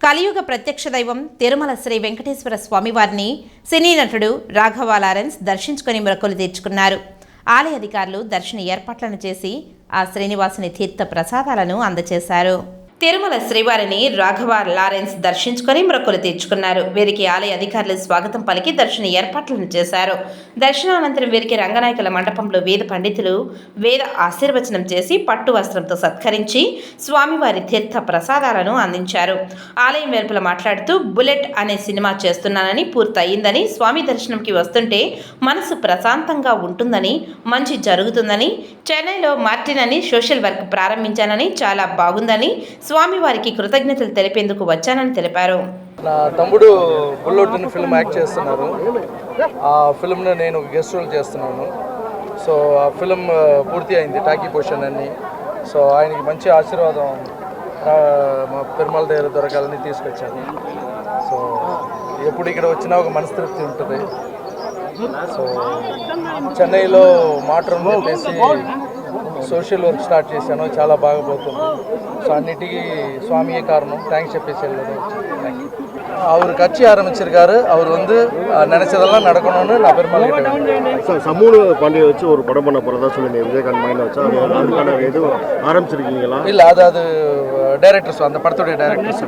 కలియుగ ప్రత్యక్ష దైవం తిరుమల శ్రీ వెంకటేశ్వర స్వామివారిని సినీ నటుడు రాఘవ లారెన్స్ దర్శించుకుని మొక్కులు తీర్చుకున్నారు. ఆలయ అధికారులు దర్శన ఏర్పాట్లను చేసి ఆ శ్రీనివాసుని తీర్థ ప్రసాదాలను అందజేశారు. తిరుమల శ్రీవారిని రాఘవ లారెన్స్ దర్శించుకొని మొక్కులు తీర్చుకున్నారు. వీరికి ఆలయ అధికారులు స్వాగతం పలికి దర్శన ఏర్పాట్లను చేశారు. దర్శనానంతరం వీరికి రంగనాయకుల మండపంలో వేద పండితులు వేద ఆశీర్వచనం చేసి పట్టు వస్త్రంతో సత్కరించి స్వామివారి తీర్థ ప్రసాదాలను అందించారు. ఆలయం వెలుపల మాట్లాడుతూ బుల్లెట్ అనే సినిమా చేస్తున్నానని, పూర్తయిందని, స్వామి దర్శనంకి వస్తుంటే మనసు ప్రశాంతంగా ఉంటుందని, మంచి జరుగుతుందని, చెన్నైలో మార్టిన్ అని సోషల్ వర్క్ ప్రారంభించానని, చాలా బాగుందని, స్వామివారికి కృతజ్ఞతలు తెలిపేందుకు వచ్చానని తెలిపారు. నా తమ్ముడు బుల్లెట్ ఫిల్మ్ యాక్ట్ చేస్తున్నారు. ఆ ఫిల్మ్ను నేను గెస్ట్ రోల్ చేస్తున్నాను. సో ఆ ఫిల్మ్ పూర్తి అయింది, టాకీ పొజిషన్ అన్ని. సో ఆయనకి మంచి ఆశీర్వాదం మా పెరుమాళ దగ్గర దొరకాలని తీసుకొచ్చాను. సో ఎప్పుడు ఇక్కడ వచ్చినా ఒక మనస్తృప్తి ఉంటుంది. సో చెన్నైలో మాట్రూమ్ చెప్పేసి సోషల్ వర్క్ స్టార్ట్ చేశాను, చాలా బాగా పోతుంది. సో అన్నిటికీ சுவாமியே காரணம். தேங்க்ஸ் చెప్పేసి அவர் கட்சி ஆரம்பிச்சிருக்காரு. அவர் வந்து நினைச்சதெல்லாம் நடக்கணும்னு நான் பெருமாள் கிட்ட. சமூக பண்டிகை வச்சு ஒரு படம் பண்ண போறதா சொல்லி விஜயகாந்த் மைண்ட்ல வச்சா அதுக்கான எதுவும் ஆரம்பிச்சிருக்கீங்களா? இல்லை, அது டைரக்டர்ஸ், அந்த படத்துடைய டைரக்டர்ஸ்